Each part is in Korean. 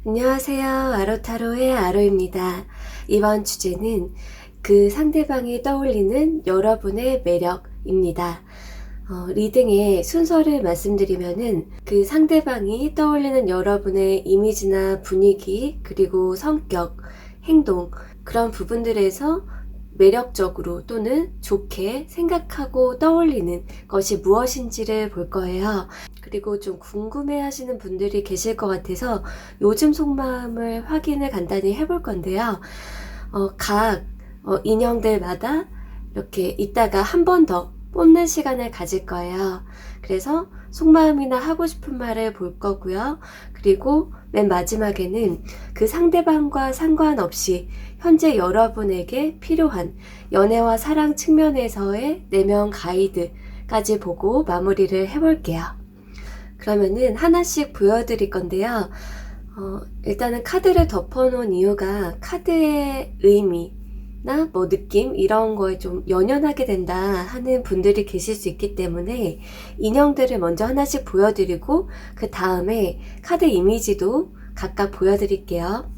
안녕하세요. 아로타로의 아로입니다. 이번 주제는 그 상대방이 떠올리는 여러분의 매력입니다. 리딩의 순서를 말씀드리면은 그 상대방이 떠올리는 여러분의 이미지나 분위기, 그리고 성격, 행동, 그런 부분들에서 매력적으로 또는 좋게 생각하고 떠올리는 것이 무엇인지를 볼 거예요. 그리고 좀 궁금해 하시는 분들이 계실 것 같아서 요즘 속마음을 확인을 간단히 해볼 건데요. 각 인형들마다 이렇게 이따가 한 번 더 뽑는 시간을 가질 거예요. 그래서 속마음이나 하고 싶은 말을 볼 거고요. 그리고 맨 마지막에는 그 상대방과 상관없이 현재 여러분에게 필요한 연애와 사랑 측면에서의 내면 가이드까지 보고 마무리를 해볼게요. 그러면은 하나씩 보여드릴 건데요. 일단은 카드를 덮어놓은 이유가 카드의 의미나 뭐 느낌 이런 거에 좀 연연하게 된다 하는 분들이 계실 수 있기 때문에 인형들을 먼저 하나씩 보여드리고 그 다음에 카드 이미지도 각각 보여드릴게요.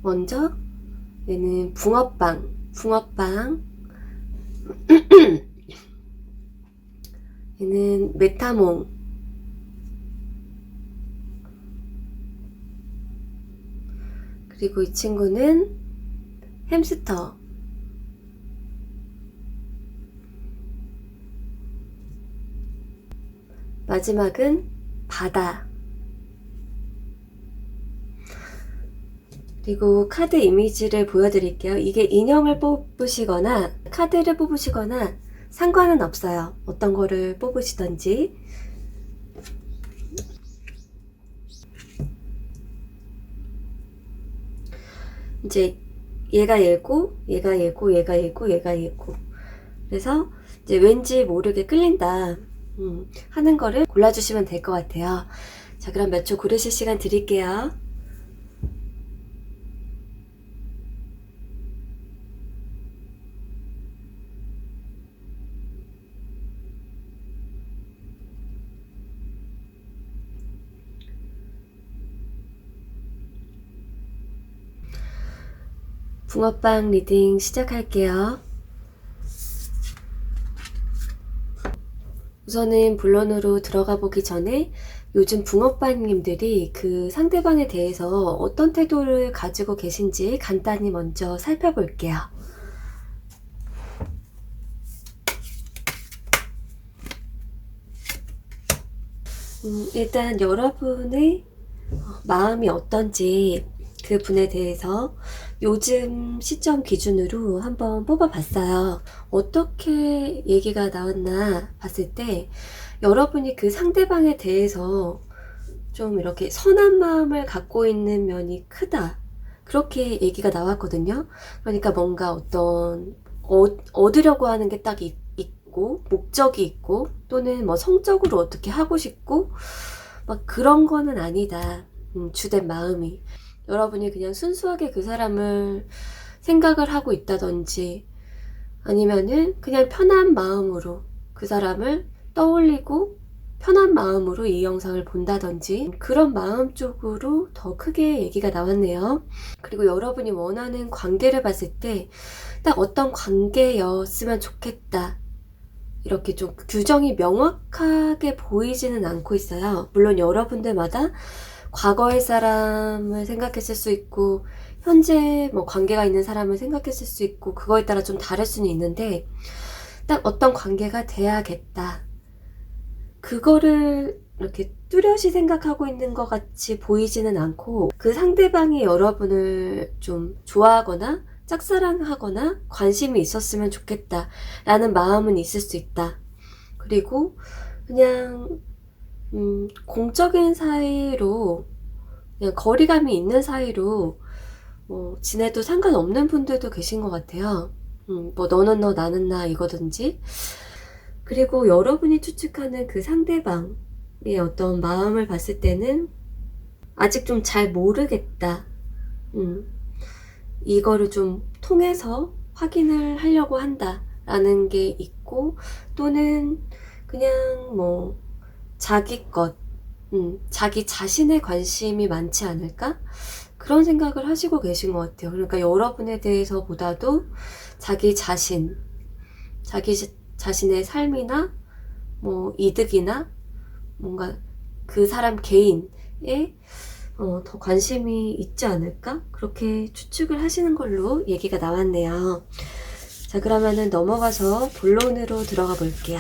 먼저 얘는 붕어빵 얘는 메타몽, 그리고 이 친구는 햄스터, 마지막은 바다. 그리고 카드 이미지를 보여드릴게요. 이게 인형을 뽑으시거나 카드를 뽑으시거나 상관은 없어요. 어떤 거를 뽑으시던지. 이제 얘가 얘고 얘가 얘고 얘가 얘고 얘가 얘고, 그래서 이제 왠지 모르게 끌린다 하는 거를 골라주시면 될 것 같아요. 자, 그럼 몇 초 고르실 시간 드릴게요. 붕어빵 리딩 시작할게요. 우선은 본론으로 들어가 보기 전에 요즘 붕어빵님들이 그 상대방에 대해서 어떤 태도를 가지고 계신지 간단히 먼저 살펴볼게요. 일단 여러분의 마음이 어떤지 그 분에 대해서 요즘 시점 기준으로 한번 뽑아봤어요. 어떻게 얘기가 나왔나 봤을 때 여러분이 그 상대방에 대해서 좀 이렇게 선한 마음을 갖고 있는 면이 크다, 그렇게 얘기가 나왔거든요. 그러니까 뭔가 어떤 얻으려고 하는 게 딱 있고 목적이 있고 또는 뭐 성적으로 어떻게 하고 싶고 막 그런 거는 아니다. 주된 마음이 여러분이 그냥 순수하게 그 사람을 생각을 하고 있다든지 아니면은 그냥 편한 마음으로 그 사람을 떠올리고 편한 마음으로 이 영상을 본다든지 그런 마음 쪽으로 더 크게 얘기가 나왔네요. 그리고 여러분이 원하는 관계를 봤을 때 딱 어떤 관계였으면 좋겠다, 이렇게 좀 규정이 명확하게 보이지는 않고 있어요. 물론 여러분들마다 과거의 사람을 생각했을 수 있고 현재 뭐 관계가 있는 사람을 생각했을 수 있고 그거에 따라 좀 다를 수는 있는데 딱 어떤 관계가 돼야겠다, 그거를 이렇게 뚜렷이 생각하고 있는 것 같이 보이지는 않고 그 상대방이 여러분을 좀 좋아하거나 짝사랑하거나 관심이 있었으면 좋겠다 라는 마음은 있을 수 있다. 그리고 그냥 공적인 사이로 그냥 거리감이 있는 사이로 뭐 지내도 상관없는 분들도 계신 것 같아요. 뭐 너는 너 나는 나 이거든지. 그리고 여러분이 추측하는 그 상대방의 어떤 마음을 봤을 때는 아직 좀 잘 모르겠다, 이거를 좀 통해서 확인을 하려고 한다 라는 게 있고, 또는 그냥 뭐 자기 것, 자기 자신에 관심이 많지 않을까? 그런 생각을 하시고 계신 것 같아요. 그러니까 여러분에 대해서보다도 자기 자신의 삶이나 뭐 이득이나 뭔가 그 사람 개인에 더 관심이 있지 않을까? 그렇게 추측을 하시는 걸로 얘기가 나왔네요. 자, 그러면은 넘어가서 본론으로 들어가 볼게요.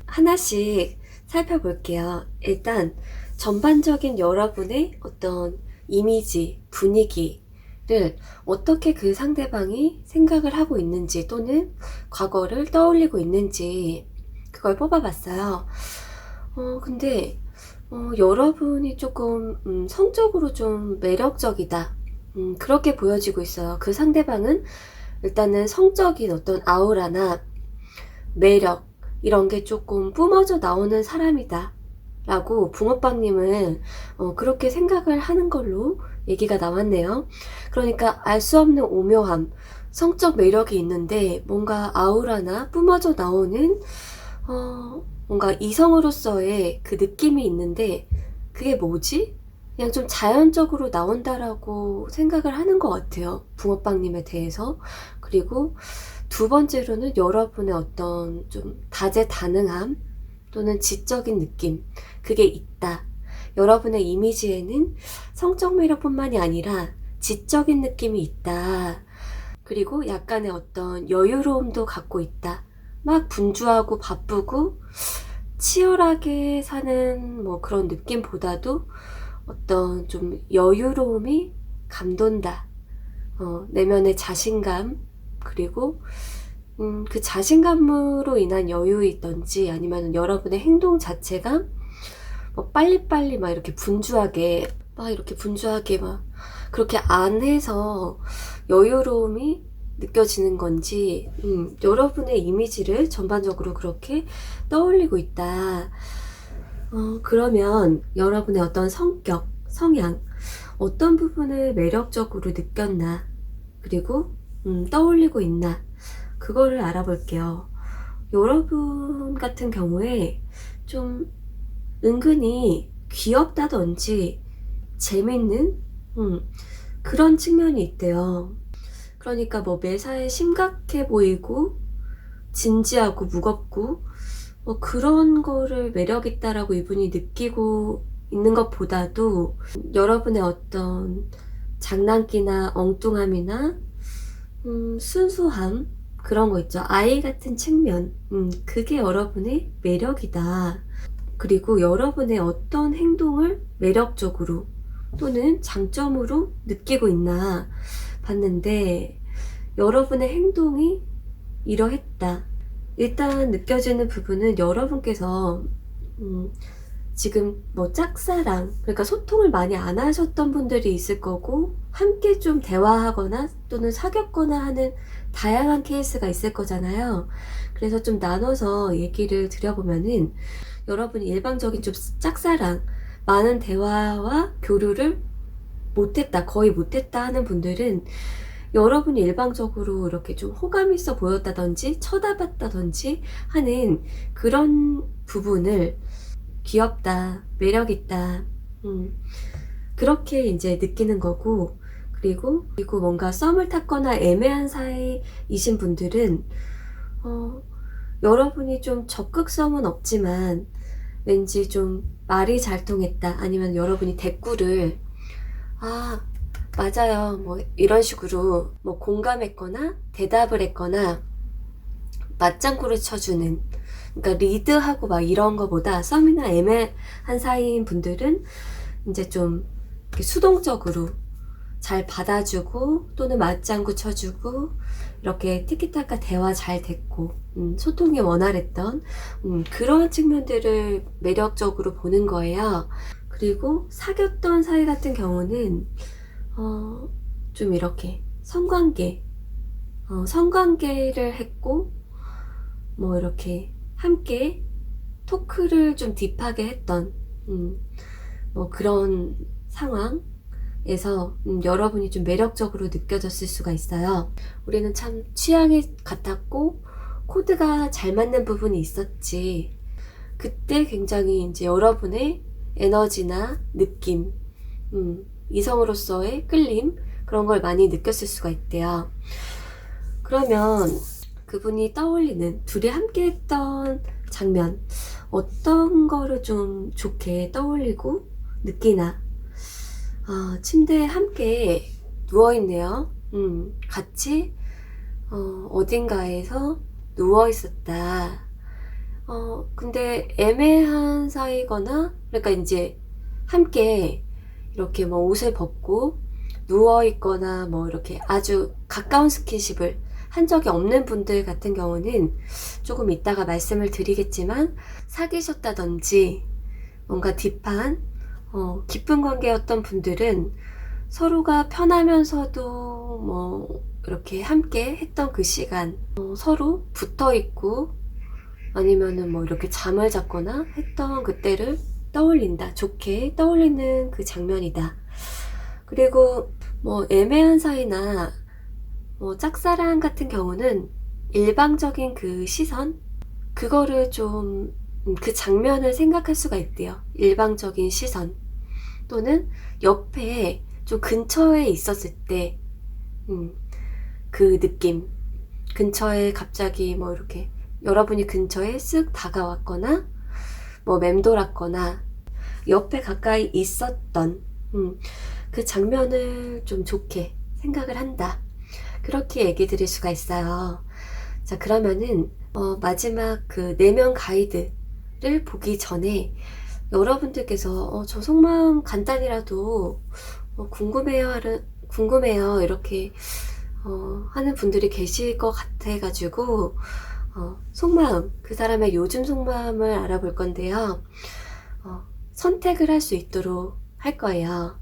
하나씩 살펴볼게요. 일단 전반적인 여러분의 어떤 이미지, 분위기를 어떻게 그 상대방이 생각을 하고 있는지 또는 과거를 떠올리고 있는지 그걸 뽑아봤어요. 근데 여러분이 조금 성적으로 좀 매력적이다. 그렇게 보여지고 있어요. 그 상대방은 일단은 성적인 어떤 아우라나 매력 이런 게 조금 뿜어져 나오는 사람이다 라고 붕어빵님은 그렇게 생각을 하는 걸로 얘기가 나왔네요. 그러니까 알 수 없는 오묘함, 성적 매력이 있는데 뭔가 아우라나 뿜어져 나오는 뭔가 이성으로서의 그 느낌이 있는데 그게 뭐지? 그냥 좀 자연적으로 나온다라고 생각을 하는 것 같아요. 붕어빵님에 대해서. 그리고 두 번째로는 여러분의 어떤 좀 다재다능함 또는 지적인 느낌, 그게 있다. 여러분의 이미지에는 성적 매력뿐만이 아니라 지적인 느낌이 있다. 그리고 약간의 어떤 여유로움도 갖고 있다. 막 분주하고 바쁘고 치열하게 사는 뭐 그런 느낌보다도 어떤 좀 여유로움이 감돈다. 내면의 자신감, 그리고 그 자신감으로 인한 여유이든지 아니면 여러분의 행동 자체가 뭐 빨리빨리 막 이렇게 분주하게 막 그렇게 안 해서 여유로움이 느껴지는 건지 여러분의 이미지를 전반적으로 그렇게 떠올리고 있다. 그러면 여러분의 어떤 성격, 성향, 어떤 부분을 매력적으로 느꼈나, 그리고 떠올리고 있나, 그거를 알아볼게요. 여러분 같은 경우에 좀 은근히 귀엽다든지 재밌는 그런 측면이 있대요. 그러니까 뭐 매사에 심각해 보이고 진지하고 무겁고 뭐 그런 거를 매력있다라고 이분이 느끼고 있는 것보다도 여러분의 어떤 장난기나 엉뚱함이나 순수함, 그런 거 있죠. 아이 같은 측면, 그게 여러분의 매력이다. 그리고 여러분의 어떤 행동을 매력적으로 또는 장점으로 느끼고 있나 봤는데, 여러분의 행동이 이러했다. 일단 느껴지는 부분은 여러분께서 지금 뭐 짝사랑, 그러니까 소통을 많이 안 하셨던 분들이 있을 거고, 함께 좀 대화하거나 또는 사귀었거나 하는 다양한 케이스가 있을 거잖아요. 그래서 좀 나눠서 얘기를 드려보면은, 여러분이 일방적인 좀 짝사랑, 많은 대화와 교류를 못했다, 거의 못했다 하는 분들은 여러분이 일방적으로 이렇게 좀 호감 있어 보였다든지 쳐다봤다든지 하는 그런 부분을 귀엽다, 매력있다, 그렇게 이제 느끼는 거고, 그리고 뭔가 썸을 탔거나 애매한 사이이신 분들은 여러분이 좀 적극성은 없지만 왠지 좀 말이 잘 통했다, 아니면 여러분이 대꾸를 맞아요, 뭐 이런 식으로 뭐 공감했거나 대답을 했거나 맞장구를 쳐주는, 그러니까 리드하고 막 이런 거보다 썸이나 애매한 사이인 분들은 이제 좀 이렇게 수동적으로 잘 받아주고 또는 맞장구 쳐주고 이렇게 티키타카 대화 잘 됐고 소통이 원활했던 그런 측면들을 매력적으로 보는 거예요. 그리고 사귀었던 사이 같은 경우는 좀 이렇게 성관계를 했고 뭐 이렇게 함께 토크를 좀 딥하게 했던 뭐 그런 상황에서 여러분이 좀 매력적으로 느껴졌을 수가 있어요. 우리는 참 취향이 같았고 코드가 잘 맞는 부분이 있었지. 그때 굉장히 이제 여러분의 에너지나 느낌, 이성으로서의 끌림, 그런 걸 많이 느꼈을 수가 있대요. 그러면 그분이 떠올리는, 둘이 함께 했던 장면, 어떤 거를 좀 좋게 떠올리고 느끼나? 침대에 함께 누워있네요. 같이 어딘가에서 누워있었다. 근데 애매한 사이거나, 그러니까 이제 함께 이렇게 뭐 옷을 벗고 누워있거나 뭐 이렇게 아주 가까운 스킨십을 한 적이 없는 분들 같은 경우는 조금 이따가 말씀을 드리겠지만, 사귀셨다든지 뭔가 딥한 깊은 관계였던 분들은 서로가 편하면서도 뭐 이렇게 함께 했던 그 시간, 서로 붙어 있고 아니면은 뭐 이렇게 잠을 잤거나 했던 그때를 떠올린다, 좋게 떠올리는 그 장면이다. 그리고 뭐 애매한 사이나 뭐 짝사랑 같은 경우는 일방적인 그 시선, 그거를 좀 그 장면을 생각할 수가 있대요. 일방적인 시선 또는 옆에 좀 근처에 있었을 때 그 느낌, 근처에 갑자기 뭐 이렇게 여러분이 근처에 쓱 다가왔거나 뭐 맴돌았거나 옆에 가까이 있었던 그 장면을 좀 좋게 생각을 한다, 그렇게 얘기 드릴 수가 있어요. 자, 그러면은 마지막 그 내면 가이드를 보기 전에 여러분들께서 저 속마음 간단히라도 궁금해요 이렇게 하는 분들이 계실 것 같아가지고 속마음, 그 사람의 요즘 속마음을 알아볼 건데요. 선택을 할 수 있도록 할 거예요.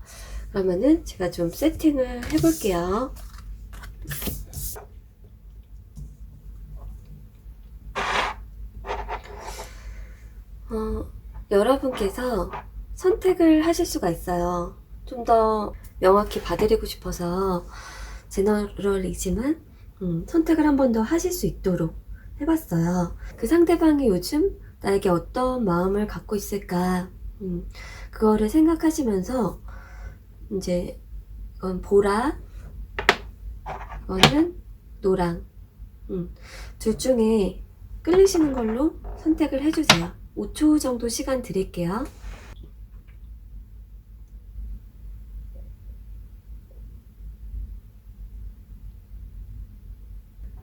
그러면은 제가 좀 세팅을 해볼게요. 여러분께서 선택을 하실 수가 있어요. 좀 더 명확히 봐드리고 싶어서 제너럴이지만 선택을 한 번 더 하실 수 있도록 해봤어요. 그 상대방이 요즘 나에게 어떤 마음을 갖고 있을까, 그거를 생각하시면서 이제 이건 보라, 이거는 노랑, 둘 중에 끌리시는 걸로 선택을 해주세요. 5초 정도 시간 드릴게요.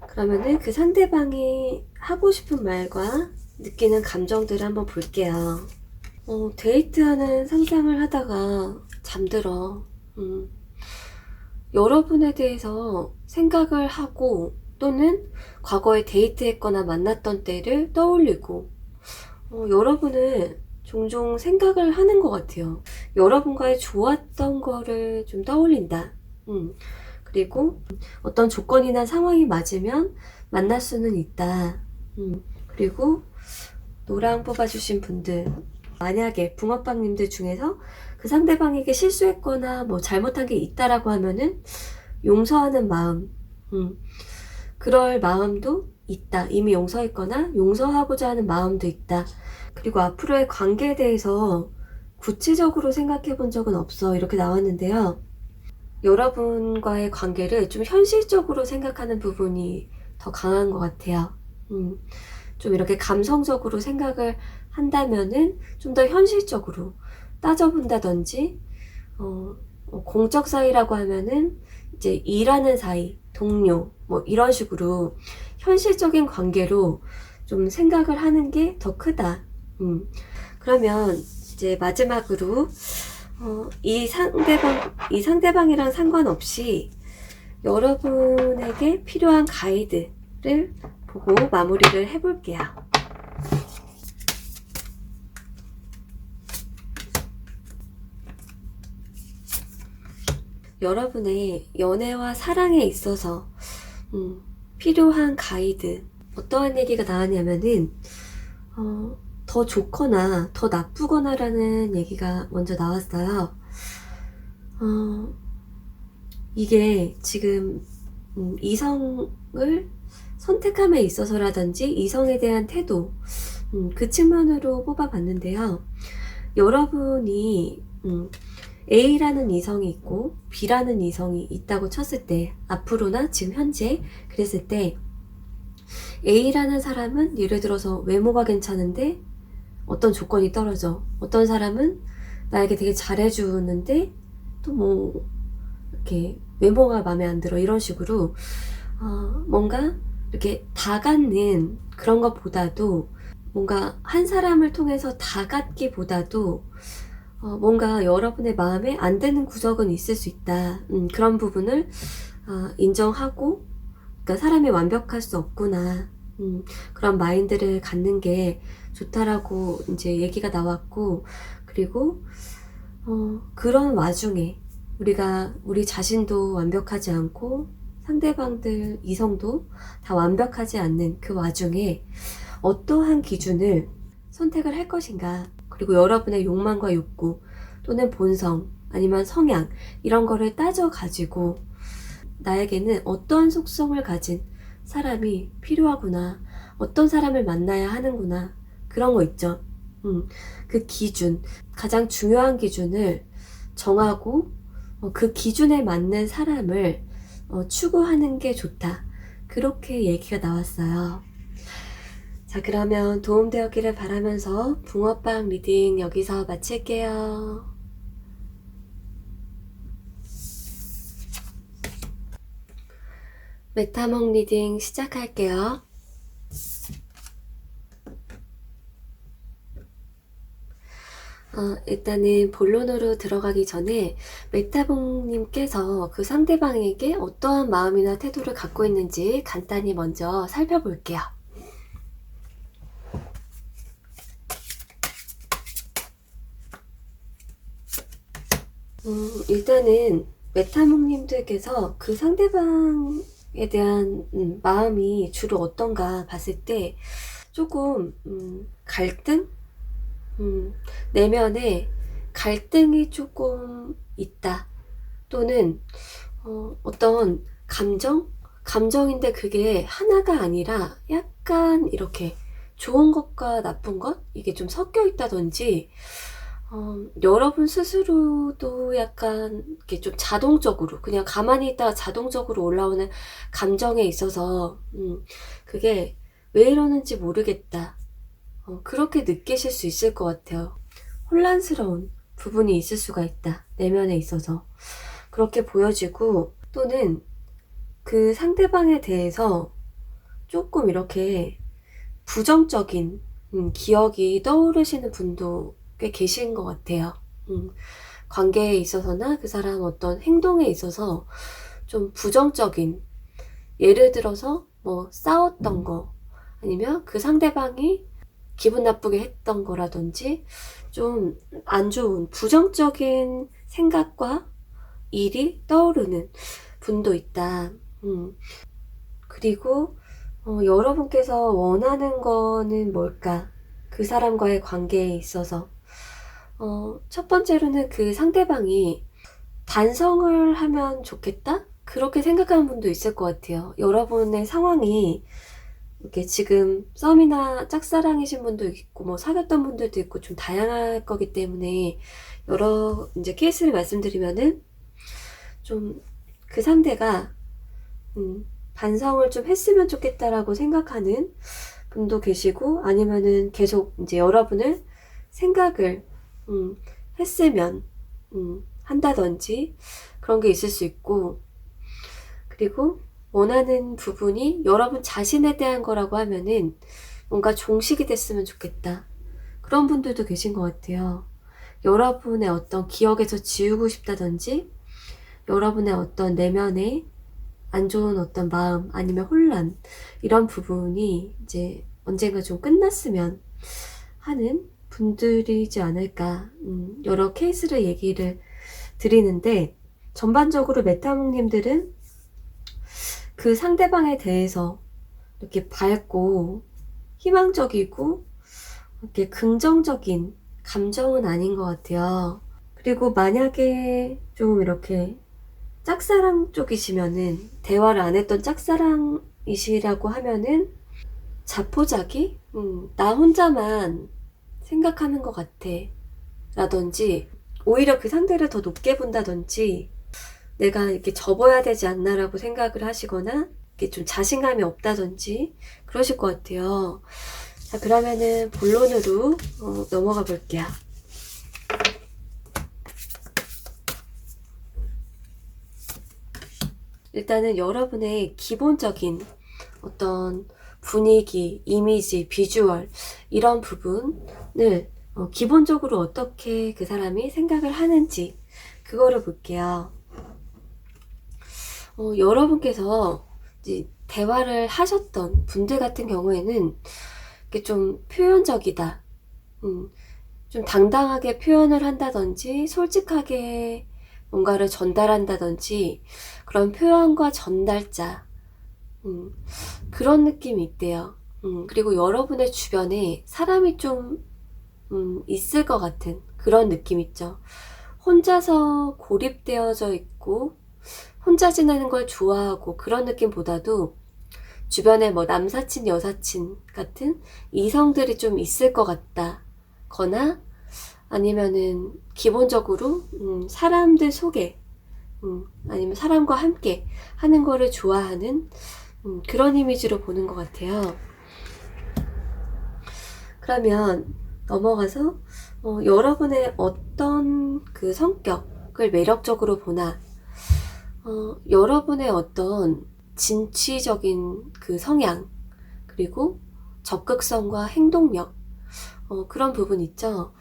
그러면은 그 상대방이 하고 싶은 말과 느끼는 감정들을 한번 볼게요. 데이트하는 상상을 하다가 잠들어. 여러분에 대해서 생각을 하고 또는 과거에 데이트했거나 만났던 때를 떠올리고 여러분은 종종 생각을 하는 것 같아요. 여러분과의 좋았던 거를 좀 떠올린다. 그리고 어떤 조건이나 상황이 맞으면 만날 수는 있다. 그리고 노랑 뽑아주신 분들, 만약에 붕어빵님들 중에서 그 상대방에게 실수했거나 뭐 잘못한 게 있다라고 하면은 용서하는 마음, 그럴 마음도 있다. 이미 용서했거나 용서하고자 하는 마음도 있다. 그리고 앞으로의 관계에 대해서 구체적으로 생각해 본 적은 없어, 이렇게 나왔는데요. 여러분과의 관계를 좀 현실적으로 생각하는 부분이 더 강한 것 같아요. 좀 이렇게 감성적으로 생각을 한다면은 좀 더 현실적으로 따져본다든지, 공적 사이라고 하면은 이제 일하는 사이, 동료, 뭐 이런 식으로 현실적인 관계로 좀 생각을 하는 게 더 크다. 그러면 이제 마지막으로 이 상대방이랑 상관없이 여러분에게 필요한 가이드를 보고 마무리를 해볼게요. 여러분의 연애와 사랑에 있어서 필요한 가이드, 어떠한 얘기가 나왔냐면은 더 좋거나 더 나쁘거나 라는 얘기가 먼저 나왔어요. 이게 지금 이성을 선택함에 있어서라든지 이성에 대한 태도, 그 측면으로 뽑아봤는데요. 여러분이 A라는 이성이 있고 B라는 이성이 있다고 쳤을 때, 앞으로나 지금 현재 그랬을 때, A라는 사람은 예를 들어서 외모가 괜찮은데 어떤 조건이 떨어져. 어떤 사람은 나에게 되게 잘해주는데 또 뭐 이렇게 외모가 마음에 안 들어. 이런 식으로 뭔가 이렇게 다가는 그런 것보다도, 뭔가 한 사람을 통해서 다가기보다도 뭔가 여러분의 마음에 안 드는 구석은 있을 수 있다. 그런 부분을 인정하고, 그러니까 사람이 완벽할 수 없구나. 그런 마인드를 갖는 게 좋다라고 이제 얘기가 나왔고, 그리고 그런 와중에 우리가 우리 자신도 완벽하지 않고 상대방들 이성도 다 완벽하지 않는 그 와중에 어떠한 기준을 선택을 할 것인가, 그리고 여러분의 욕망과 욕구 또는 본성 아니면 성향 이런 거를 따져 가지고 나에게는 어떠한 속성을 가진 사람이 필요하구나, 어떤 사람을 만나야 하는구나, 그런 거 있죠. 그 기준, 가장 중요한 기준을 정하고 그 기준에 맞는 사람을 추구하는 게 좋다. 그렇게 얘기가 나왔어요. 자, 그러면 도움되었기를 바라면서 붕어빵 리딩 여기서 마칠게요. 메타몽 리딩 시작할게요. 일단은 본론으로 들어가기 전에 메타봉님께서 그 상대방에게 어떠한 마음이나 태도를 갖고 있는지 간단히 먼저 살펴볼게요. 일단은 메타몽님들께서 그 상대방에 대한 마음이 주로 어떤가 봤을 때 조금 갈등? 내면에 갈등이 조금 있다. 또는 어떤 감정인데 그게 하나가 아니라 약간 이렇게 좋은 것과 나쁜 것? 이게 좀 섞여 있다든지, 여러분 스스로도 약간 이렇게 좀 자동적으로, 그냥 가만히 있다가 자동적으로 올라오는 감정에 있어서, 그게 왜 이러는지 모르겠다. 그렇게 느끼실 수 있을 것 같아요. 혼란스러운 부분이 있을 수가 있다. 내면에 있어서. 그렇게 보여지고, 또는 그 상대방에 대해서 조금 이렇게 부정적인 기억이 떠오르시는 분도 꽤 계신 것 같아요. 관계에 있어서나 그 사람 어떤 행동에 있어서 좀 부정적인, 예를 들어서 뭐 싸웠던 거, 아니면 그 상대방이 기분 나쁘게 했던 거라든지 좀 안 좋은 부정적인 생각과 일이 떠오르는 분도 있다. 그리고 여러분께서 원하는 거는 뭘까? 그 사람과의 관계에 있어서 첫 번째로는 그 상대방이 반성을 하면 좋겠다? 그렇게 생각하는 분도 있을 것 같아요. 여러분의 상황이 이렇게 지금 썸이나 짝사랑이신 분도 있고 뭐 사귀었던 분들도 있고 좀 다양할 거기 때문에, 여러 이제 케이스를 말씀드리면은 좀 그 상대가 반성을 좀 했으면 좋겠다라고 생각하는 분도 계시고, 아니면은 계속 이제 여러분을 생각을 했으면 한다든지 그런 게 있을 수 있고, 그리고 원하는 부분이 여러분 자신에 대한 거라고 하면은 뭔가 종식이 됐으면 좋겠다. 그런 분들도 계신 것 같아요. 여러분의 어떤 기억에서 지우고 싶다든지, 여러분의 어떤 내면에 안 좋은 어떤 마음 아니면 혼란, 이런 부분이 이제 언젠가 좀 끝났으면 하는 분들이지 않을까. 여러 케이스를 얘기를 드리는데, 전반적으로 메타몽님들은 그 상대방에 대해서 이렇게 밝고 희망적이고 이렇게 긍정적인 감정은 아닌 것 같아요. 그리고 만약에 좀 이렇게 짝사랑 쪽이시면은, 대화를 안 했던 짝사랑 이시라고 하면은 자포자기? 나 혼자만 생각하는 것 같아. 라든지, 오히려 그 상대를 더 높게 본다든지, 내가 이렇게 접어야 되지 않나라고 생각을 하시거나, 이렇게 좀 자신감이 없다든지, 그러실 것 같아요. 자, 그러면은 본론으로 넘어가 볼게요. 일단은 여러분의 기본적인 어떤 분위기, 이미지, 비주얼 이런 부분을 기본적으로 어떻게 그 사람이 생각을 하는지 그거를 볼게요. 여러분께서 이제 대화를 하셨던 분들 같은 경우에는 이게 좀 표현적이다. 좀 당당하게 표현을 한다든지 솔직하게 뭔가를 전달한다든지 그런 표현과 전달자 그런 느낌이 있대요. 그리고 여러분의 주변에 사람이 좀 있을 것 같은 그런 느낌 있죠. 혼자서 고립되어져 있고 혼자 지내는 걸 좋아하고 그런 느낌보다도 주변에 뭐 남사친, 여사친 같은 이성들이 좀 있을 것 같다 거나 아니면은 기본적으로 사람들 속에 아니면 사람과 함께 하는 거를 좋아하는 그런 이미지로 보는 것 같아요. 그러면 넘어가서 여러분의 어떤 그 성격을 매력적으로 보나 여러분의 어떤 진취적인 그 성향 그리고 적극성과 행동력 그런 부분 있죠.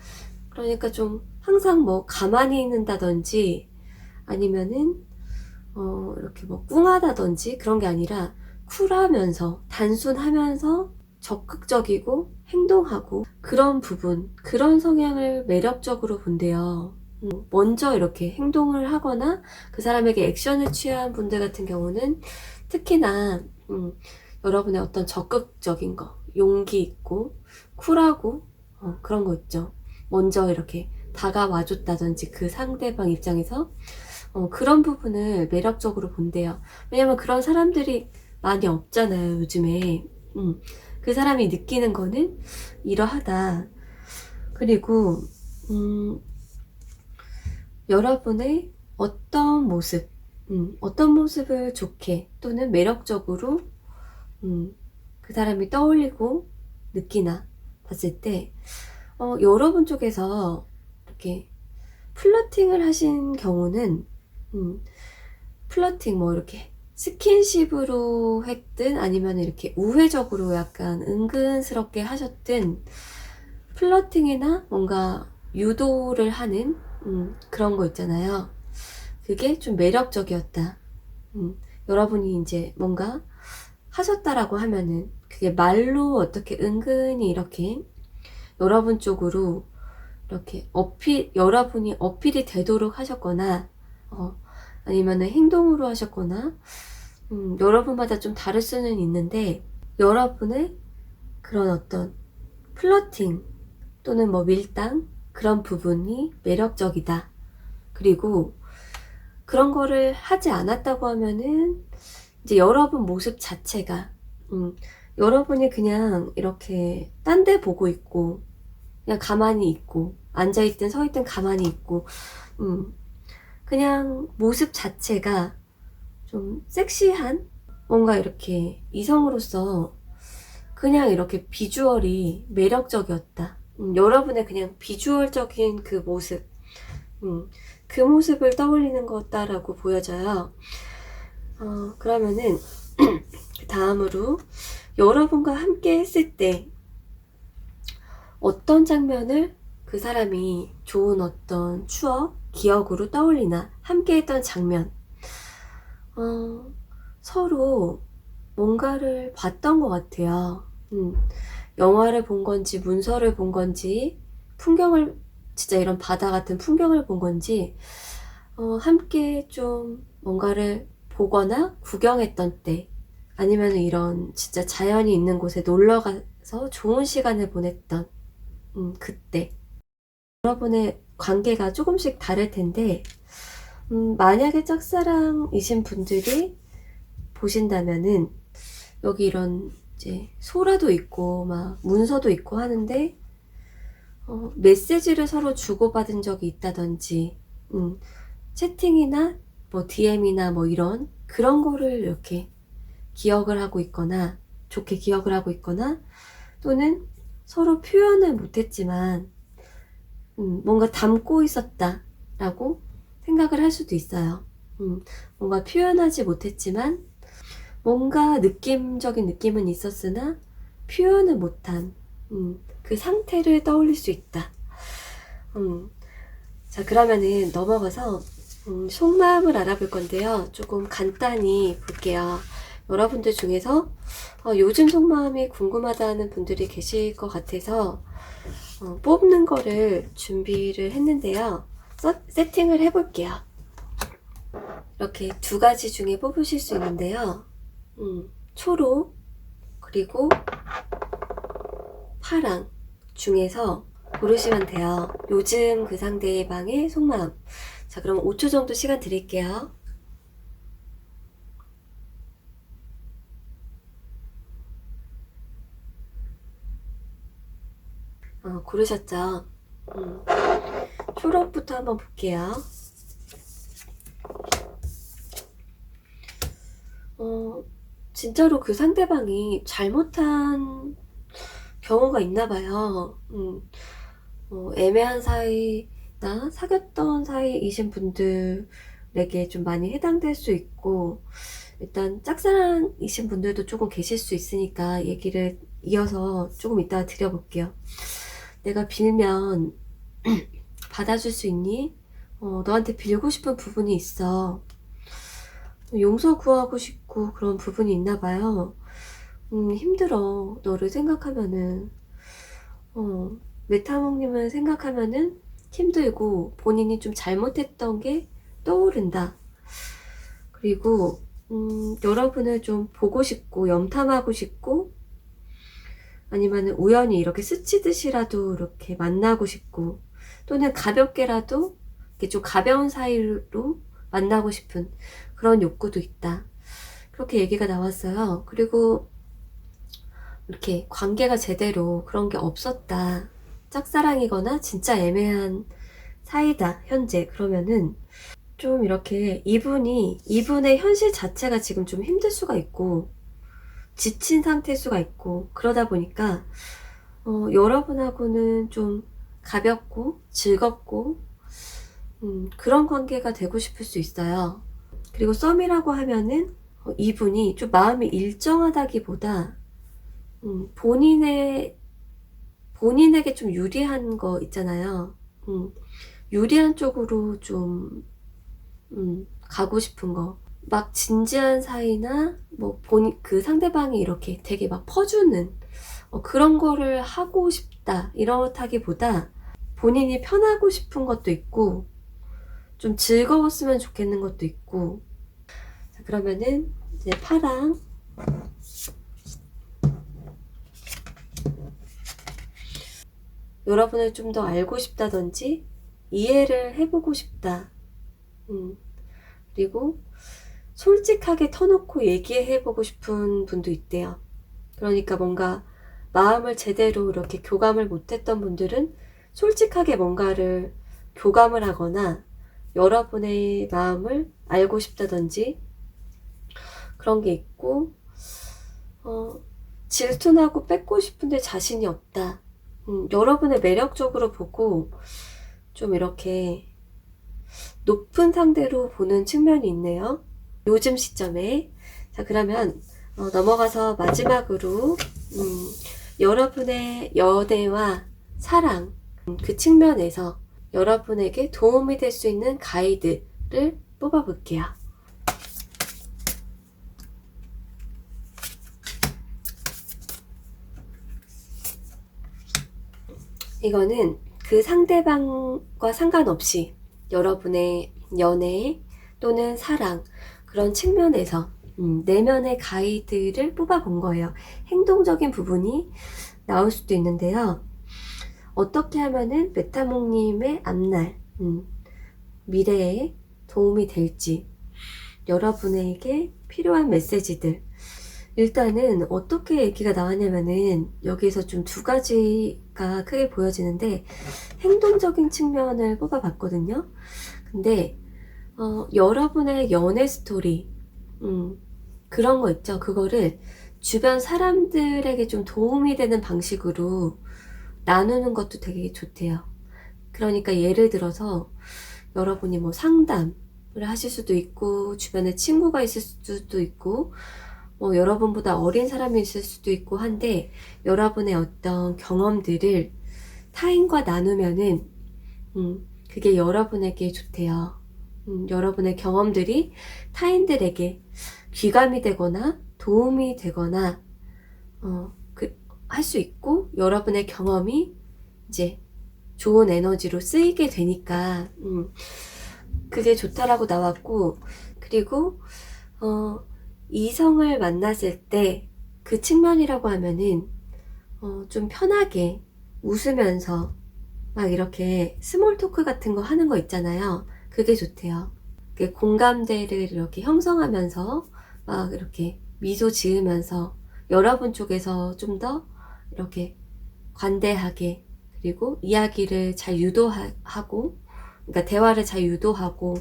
그러니까 좀 항상 뭐 가만히 있는다든지 아니면은 이렇게 뭐 꿍하다든지 그런 게 아니라 쿨하면서 단순하면서 적극적이고 행동하고 그런 부분 그런 성향을 매력적으로 본대요. 먼저 이렇게 행동을 하거나 그 사람에게 액션을 취한 분들 같은 경우는 특히나 여러분의 어떤 적극적인 거 용기 있고 쿨하고 그런 거 있죠. 먼저 이렇게 다가와줬다든지 그 상대방 입장에서 그런 부분을 매력적으로 본대요. 왜냐면 그런 사람들이 많이 없잖아요, 요즘에. 그 사람이 느끼는 거는 이러하다. 그리고, 여러분의 어떤 모습, 어떤 모습을 좋게 또는 매력적으로, 그 사람이 떠올리고 느끼나 봤을 때, 여러분 쪽에서 이렇게 플러팅을 하신 경우는 플러팅 뭐 이렇게 스킨십으로 했든 아니면 이렇게 우회적으로 약간 은근스럽게 하셨든 플러팅이나 뭔가 유도를 하는 그런 거 있잖아요. 그게 좀 매력적이었다. 여러분이 이제 뭔가 하셨다라고 하면은 그게 말로 어떻게 은근히 이렇게 여러분 쪽으로 이렇게 여러분이 어필이 되도록 하셨거나, 아니면은 행동으로 하셨거나, 여러분마다 좀 다를 수는 있는데, 여러분의 그런 어떤 플러팅 또는 뭐 밀당, 그런 부분이 매력적이다. 그리고 그런 거를 하지 않았다고 하면은, 이제 여러분 모습 자체가, 여러분이 그냥 이렇게 딴 데 보고 있고, 그냥 가만히 있고 앉아있든 서있든 가만히 있고 그냥 모습 자체가 좀 섹시한 뭔가 이렇게 이성으로서 그냥 이렇게 비주얼이 매력적이었다. 여러분의 그냥 비주얼적인 그 모습 그 모습을 떠올리는 것다라고 보여져요. 그러면은 다음으로 여러분과 함께 했을 때 어떤 장면을 그 사람이 좋은 어떤 추억, 기억으로 떠올리나 함께 했던 장면 서로 뭔가를 봤던 것 같아요. 영화를 본 건지 문서를 본 건지 풍경을 진짜 이런 바다 같은 풍경을 본 건지 함께 좀 뭔가를 보거나 구경했던 때 아니면 이런 진짜 자연이 있는 곳에 놀러 가서 좋은 시간을 보냈던 그때 여러분의 관계가 조금씩 다를 텐데 만약에 짝사랑이신 분들이 보신다면은 여기 이런 이제 소라도 있고 막 문서도 있고 하는데 메시지를 서로 주고받은 적이 있다든지 채팅이나 뭐 DM이나 뭐 이런 그런 거를 이렇게 기억을 하고 있거나 좋게 기억을 하고 있거나 또는 서로 표현을 못했지만 뭔가 담고 있었다 라고 생각을 할 수도 있어요. 뭔가 표현하지 못했지만 뭔가 느낌적인 느낌은 있었으나 표현을 못한 그 상태를 떠올릴 수 있다. 자, 그러면은 넘어가서 속마음을 알아볼 건데요. 조금 간단히 볼게요. 여러분들 중에서 요즘 속마음이 궁금하다는 분들이 계실 것 같아서 뽑는 거를 준비를 했는데요. 세팅을 해볼게요. 이렇게 두 가지 중에 뽑으실 수 있는데요. 초록 그리고 파랑 중에서 고르시면 돼요. 요즘 그 상대방의 속마음. 자, 그럼 5초 정도 시간 드릴게요. 고르셨죠? 초록부터 한번 볼게요. 진짜로 그 상대방이 잘못한 경우가 있나 봐요. 애매한 사이나 사귀었던 사이이신 분들에게 좀 많이 해당될 수 있고, 일단 짝사랑이신 분들도 조금 계실 수 있으니까 얘기를 이어서 조금 이따가 드려볼게요. 내가 빌면 받아줄 수 있니? 너한테 빌고 싶은 부분이 있어. 용서 구하고 싶고 그런 부분이 있나 봐요. 힘들어. 너를 생각하면은. 메타몽님을 생각하면은 힘들고 본인이 좀 잘못했던 게 떠오른다. 그리고 여러분을 좀 보고 싶고 염탐하고 싶고 아니면 우연히 이렇게 스치듯이라도 이렇게 만나고 싶고 또는 가볍게라도 이렇게 좀 가벼운 사이로 만나고 싶은 그런 욕구도 있다. 그렇게 얘기가 나왔어요. 그리고 이렇게 관계가 제대로 그런 게 없었다. 짝사랑이거나 진짜 애매한 사이다, 현재. 그러면은 좀 이렇게 이분의 현실 자체가 지금 좀 힘들 수가 있고, 지친 상태일 수가 있고, 그러다 보니까, 여러분하고는 좀 가볍고, 즐겁고, 그런 관계가 되고 싶을 수 있어요. 그리고 썸이라고 하면은, 이분이 좀 마음이 일정하다기보다, 본인에게 좀 유리한 거 있잖아요. 유리한 쪽으로 좀, 가고 싶은 거. 막 진지한 사이나, 뭐, 그 상대방이 이렇게 되게 막 퍼주는, 그런 거를 하고 싶다. 이렇다기보다 본인이 편하고 싶은 것도 있고, 좀 즐거웠으면 좋겠는 것도 있고. 자, 그러면은, 이제 파랑. 여러분을 좀 더 알고 싶다든지 이해를 해보고 싶다. 그리고 솔직하게 터놓고 얘기해보고 싶은 분도 있대요. 그러니까 뭔가 마음을 제대로 이렇게 교감을 못했던 분들은 솔직하게 뭔가를 교감을 하거나 여러분의 마음을 알고 싶다든지 그런 게 있고 질투나고 뺏고 싶은데 자신이 없다. 여러분을 매력적으로 보고 좀 이렇게 높은 상대로 보는 측면이 있네요. 요즘 시점에. 자, 그러면 넘어가서 마지막으로 여러분의 연애와 사랑 그 측면에서 여러분에게 도움이 될 수 있는 가이드를 뽑아볼게요. 이거는 그 상대방과 상관없이 여러분의 연애 또는 사랑 그런 측면에서 내면의 가이드를 뽑아본 거예요. 행동적인 부분이 나올 수도 있는데요. 어떻게 하면은 메타몽님의 앞날 미래에 도움이 될지 여러분에게 필요한 메시지들 일단은 어떻게 얘기가 나왔냐면은 여기에서 좀 두 가지가 크게 보여지는데 행동적인 측면을 뽑아봤거든요. 근데 여러분의 연애 스토리, 그런 거 있죠. 그거를 주변 사람들에게 좀 도움이 되는 방식으로 나누는 것도 되게 좋대요. 그러니까 예를 들어서 여러분이 뭐 상담을 하실 수도 있고, 주변에 친구가 있을 수도 있고, 뭐 여러분보다 어린 사람이 있을 수도 있고 한데, 여러분의 어떤 경험들을 타인과 나누면은, 그게 여러분에게 좋대요. 여러분의 경험들이 타인들에게 귀감이 되거나 도움이 되거나, 할 수 있고, 여러분의 경험이 이제 좋은 에너지로 쓰이게 되니까, 그게 좋다라고 나왔고, 그리고, 이성을 만났을 때 그 측면이라고 하면은, 좀 편하게 웃으면서 막 이렇게 스몰 토크 같은 거 하는 거 있잖아요. 그게 좋대요. 공감대를 이렇게 형성하면서 막 이렇게 미소 지으면서 여러분 쪽에서 좀 더 이렇게 관대하게, 그리고 이야기를 잘 유도하고, 그러니까 대화를 잘 유도하고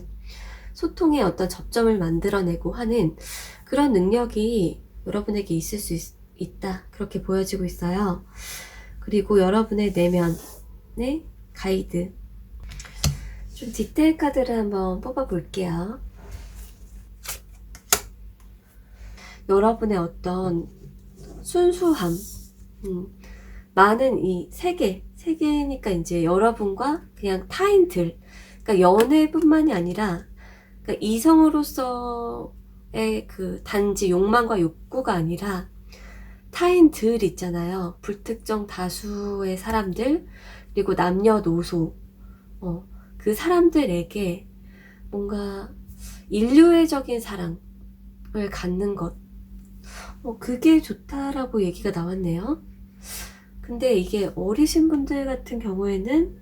소통의 어떤 접점을 만들어내고 하는 그런 능력이 여러분에게 있을 수 있다, 그렇게 보여지고 있어요. 그리고 여러분의 내면의 가이드, 좀 디테일 카드를 한번 뽑아 볼게요. 여러분의 어떤 순수함, 많은 이 세계니까 이제 여러분과 그냥 타인들, 그러니까 연애뿐만이 아니라, 그러니까 이성으로서의 그 단지 욕망과 욕구가 아니라 타인들 있잖아요. 불특정 다수의 사람들, 그리고 남녀노소, 그 사람들에게 뭔가 인류애적인 사랑을 갖는 것, 그게 좋다라고 얘기가 나왔네요. 근데 이게 어리신 분들 같은 경우에는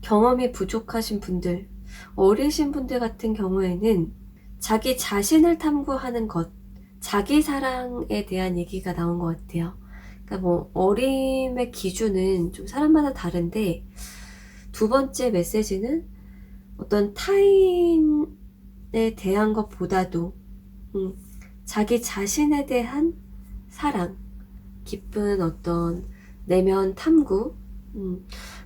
경험이 부족하신 분들, 어리신 분들 같은 경우에는 자기 자신을 탐구하는 것, 자기 사랑에 대한 얘기가 나온 것 같아요. 그러니까 뭐 어림의 기준은 좀 사람마다 다른데, 두 번째 메시지는 어떤 타인에 대한 것보다도 자기 자신에 대한 사랑, 깊은 어떤 내면 탐구,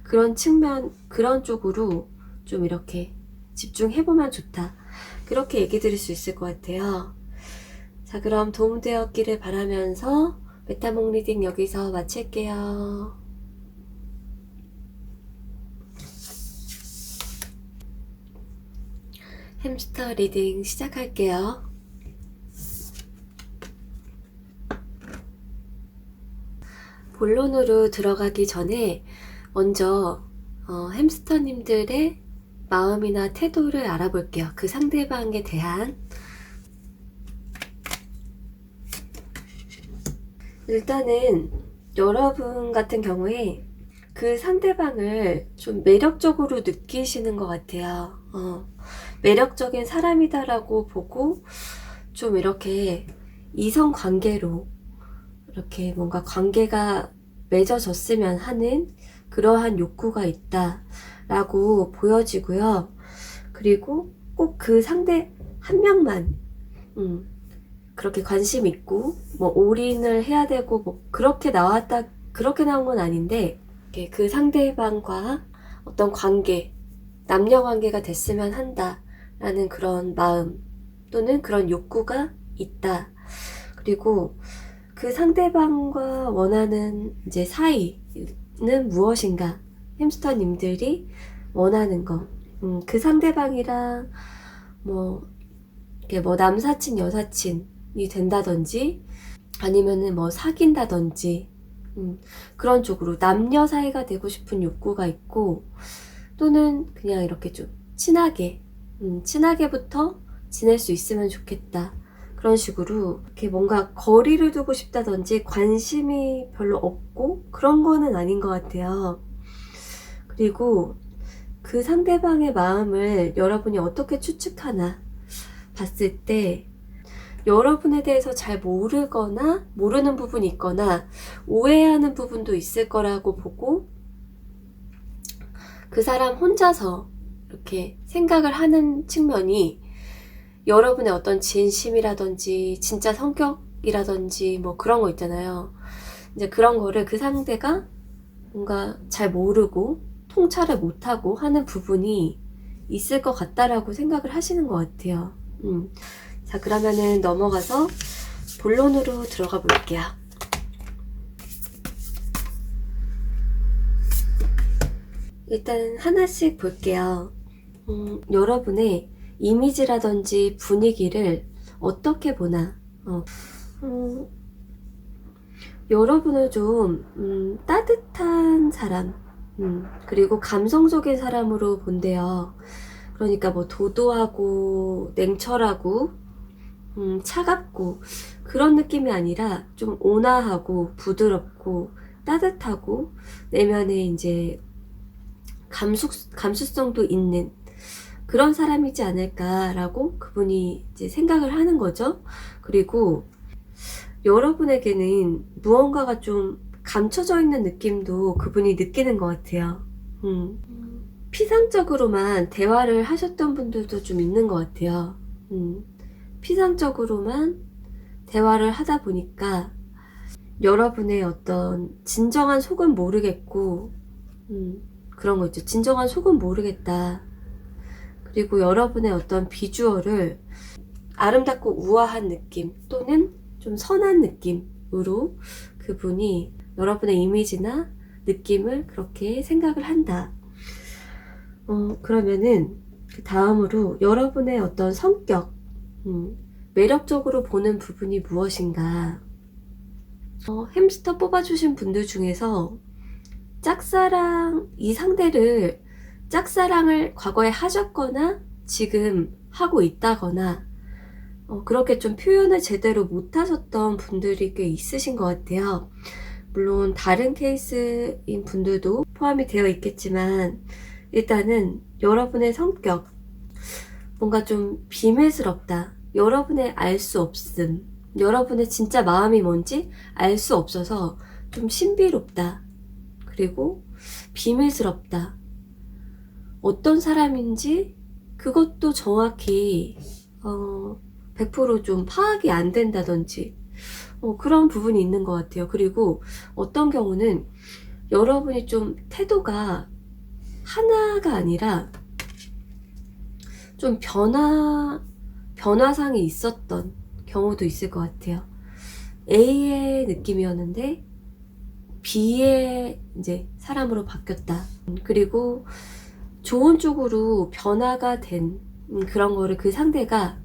그런 측면, 그런 쪽으로 좀 이렇게 집중해보면 좋다, 그렇게 얘기 드릴 수 있을 것 같아요. 자, 그럼 도움되었기를 바라면서 메타몽 리딩 여기서 마칠게요. 햄스터 리딩 시작할게요. 본론으로 들어가기 전에 먼저 햄스터님들의 마음이나 태도를 알아볼게요. 그 상대방에 대한. 일단은 여러분 같은 경우에 그 상대방을 좀 매력적으로 느끼시는 것 같아요. 매력적인 사람이다라고 보고 좀 이렇게 이성 관계로 이렇게 뭔가 관계가 맺어졌으면 하는 그러한 욕구가 있다라고 보여지고요. 그리고 꼭 그 상대 한 명만 그렇게 관심 있고 뭐 올인을 해야 되고 뭐 그렇게 나온 건 아닌데, 그 상대방과 어떤 관계, 남녀 관계가 됐으면 한다라는 그런 마음 또는 그런 욕구가 있다. 그리고 그 상대방과 원하는 이제 사이는 무엇인가, 햄스터님들이 원하는 거, 그 상대방이랑 뭐 남사친 여사친이 된다든지 아니면은 뭐 사귄다든지, 그런 쪽으로 남녀 사이가 되고 싶은 욕구가 있고, 또는 그냥 이렇게 좀 친하게부터 지낼 수 있으면 좋겠다, 그런 식으로 이렇게 뭔가 거리를 두고 싶다든지 관심이 별로 없고 그런 거는 아닌 것 같아요. 그리고 그 상대방의 마음을 여러분이 어떻게 추측하나 봤을 때, 여러분에 대해서 잘 모르거나 모르는 부분이 있거나 오해하는 부분도 있을 거라고 보고 그 사람 혼자서 이렇게 생각을 하는 측면이 여러분의 어떤 진심이라든지 진짜 성격이라든지 뭐 그런 거 있잖아요. 이제 그런 거를 그 상대가 뭔가 잘 모르고 통찰을 못하고 하는 부분이 있을 것 같다라고 생각을 하시는 것 같아요. 자, 그러면은 넘어가서 본론으로 들어가 볼게요. 일단 하나씩 볼게요. 여러분의 이미지라든지 분위기를 어떻게 보나. 여러분을 좀 따뜻한 사람, 그리고 감성적인 사람으로 본대요. 그러니까 뭐 도도하고 냉철하고 차갑고 그런 느낌이 아니라 좀 온화하고 부드럽고 따뜻하고 내면에 이제 감수성도 있는 그런 사람이지 않을까라고 그분이 이제 생각을 하는 거죠. 그리고 여러분에게는 무언가가 좀 감춰져 있는 느낌도 그분이 느끼는 것 같아요. 피상적으로만 대화를 하셨던 분들도 좀 있는 것 같아요. 피상적으로만 대화를 하다 보니까 여러분의 어떤 진정한 속은 모르겠고, 그런 거 있죠. 진정한 속은 모르겠다. 그리고 여러분의 어떤 비주얼을 아름답고 우아한 느낌 또는 좀 선한 느낌으로 그분이 여러분의 이미지나 느낌을 그렇게 생각을 한다. 그러면은 그 다음으로 여러분의 어떤 성격, 매력적으로 보는 부분이 무엇인가. 햄스터 뽑아주신 분들 중에서 이 상대를 짝사랑을 과거에 하셨거나 지금 하고 있다거나 그렇게 좀 표현을 제대로 못하셨던 분들이 꽤 있으신 것 같아요. 물론 다른 케이스인 분들도 포함이 되어 있겠지만 일단은 여러분의 성격, 뭔가 좀 비밀스럽다. 여러분의 알 수 없음. 여러분의 진짜 마음이 뭔지 알 수 없어서 좀 신비롭다. 그리고 비밀스럽다. 어떤 사람인지 그것도 정확히 100% 좀 파악이 안 된다든지 그런 부분이 있는 것 같아요. 그리고 어떤 경우는 여러분이 좀 태도가 하나가 아니라 좀 변화상이 있었던 경우도 있을 것 같아요. A의 느낌이었는데 B의 이제 사람으로 바뀌었다. 그리고 좋은 쪽으로 변화가 된 그런 거를 그 상대가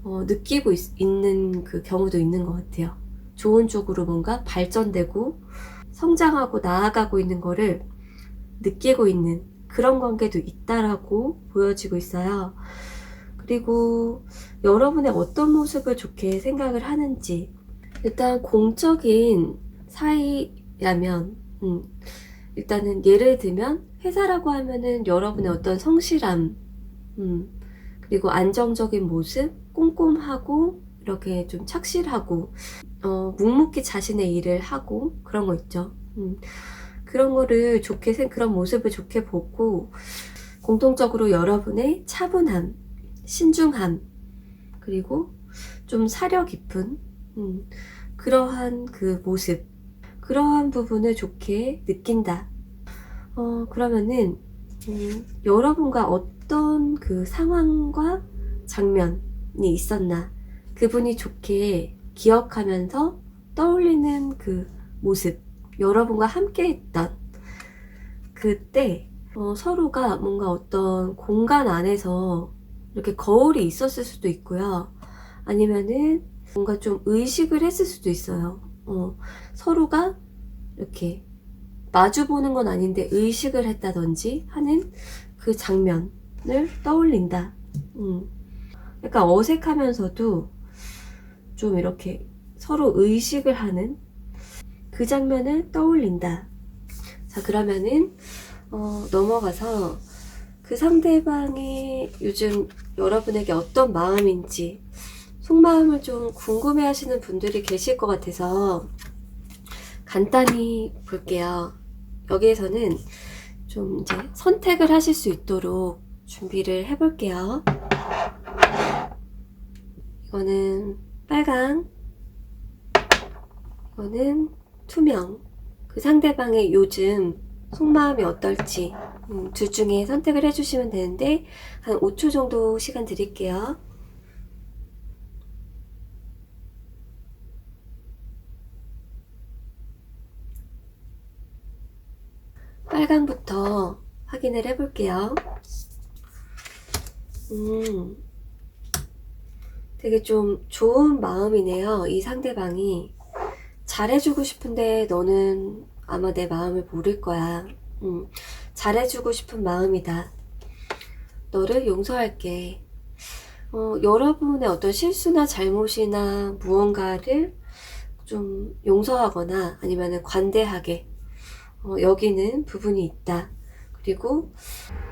느끼고 있는 그 경우도 있는 것 같아요. 좋은 쪽으로 뭔가 발전되고 성장하고 나아가고 있는 거를 느끼고 있는 그런 관계도 있다라고 보여지고 있어요. 그리고 여러분의 어떤 모습을 좋게 생각을 하는지, 일단 공적인 사이라면 일단은 예를 들면 회사라고 하면은 여러분의 어떤 성실함, 그리고 안정적인 모습, 꼼꼼하고 이렇게 좀 착실하고 묵묵히 자신의 일을 하고 그런 거 있죠. 그런 거를 그런 모습을 좋게 보고, 공통적으로 여러분의 차분함, 신중함, 그리고 좀 사려 깊은 그러한 그 모습, 그러한 부분을 좋게 느낀다. 그러면은 여러분과 어떤 그 상황과 장면이 있었나, 그분이 좋게 기억하면서 떠올리는 그 모습, 여러분과 함께 했던 그때 서로가 뭔가 어떤 공간 안에서 이렇게 거울이 있었을 수도 있고요. 아니면은 뭔가 좀 의식을 했을 수도 있어요. 서로가 이렇게 마주보는 건 아닌데 의식을 했다든지 하는 그 장면을 떠올린다. 약간 어색하면서도 좀 이렇게 서로 의식을 하는 그 장면을 떠올린다. 자, 그러면은 넘어가서 그 상대방이 요즘 여러분에게 어떤 마음인지, 속마음을 좀 궁금해 하시는 분들이 계실 것 같아서 간단히 볼게요. 여기에서는 좀 이제 선택을 하실 수 있도록 준비를 해 볼게요. 이거는 빨강, 이거는 투명. 그 상대방의 요즘 속마음이 어떨지 둘 중에 선택을 해주시면 되는데 한 5초 정도 시간 드릴게요. 빨강부터 확인을 해볼게요. 되게 좀 좋은 마음이네요. 이 상대방이 잘해주고 싶은데 너는 아마 내 마음을 모를 거야. 잘해주고 싶은 마음이다. 너를 용서할게. 여러분의 어떤 실수나 잘못이나 무언가를 좀 용서하거나 아니면 관대하게 여기는 부분이 있다. 그리고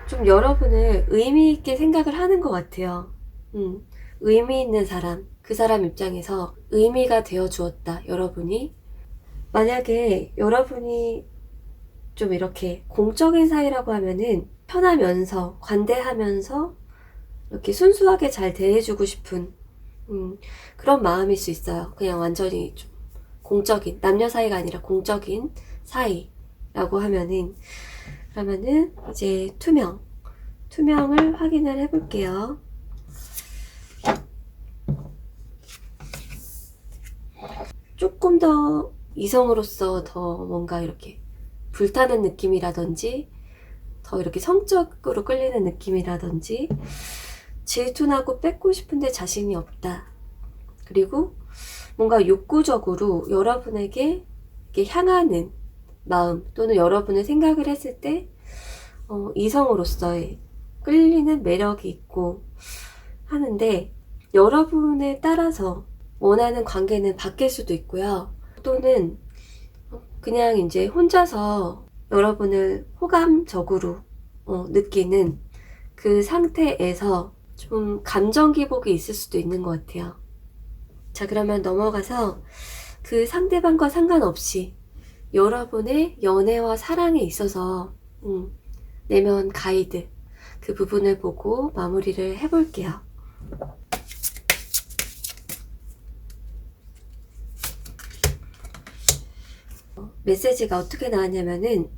좀 여러분을 의미 있게 생각을 하는 것 같아요. 의미 있는 사람, 그 사람 입장에서 의미가 되어 주었다. 여러분이 만약에 여러분이 좀 이렇게 공적인 사이라고 하면은 편하면서 관대하면서 이렇게 순수하게 잘 대해주고 싶은 그런 마음일 수 있어요. 그냥 완전히 좀 공적인, 남녀 사이가 아니라 공적인 사이라고 하면은, 그러면은 이제 투명을 확인을 해볼게요. 조금 더 이성으로서 더 뭔가 이렇게 불타는 느낌이라든지 더 이렇게 성적으로 끌리는 느낌이라든지 질투나고 뺏고 싶은데 자신이 없다. 그리고 뭔가 욕구적으로 여러분에게 이렇게 향하는 마음 또는 여러분의 생각을 했을 때 이성으로서의 끌리는 매력이 있고 하는데 여러분에 따라서 원하는 관계는 바뀔 수도 있고요. 또는 그냥 이제 혼자서 여러분을 호감적으로 느끼는 그 상태에서 좀 감정 기복이 있을 수도 있는 것 같아요. 자, 그러면 넘어가서 그 상대방과 상관없이 여러분의 연애와 사랑에 있어서 내면 가이드 그 부분을 보고 마무리를 해볼게요. 메시지가 어떻게 나왔냐면은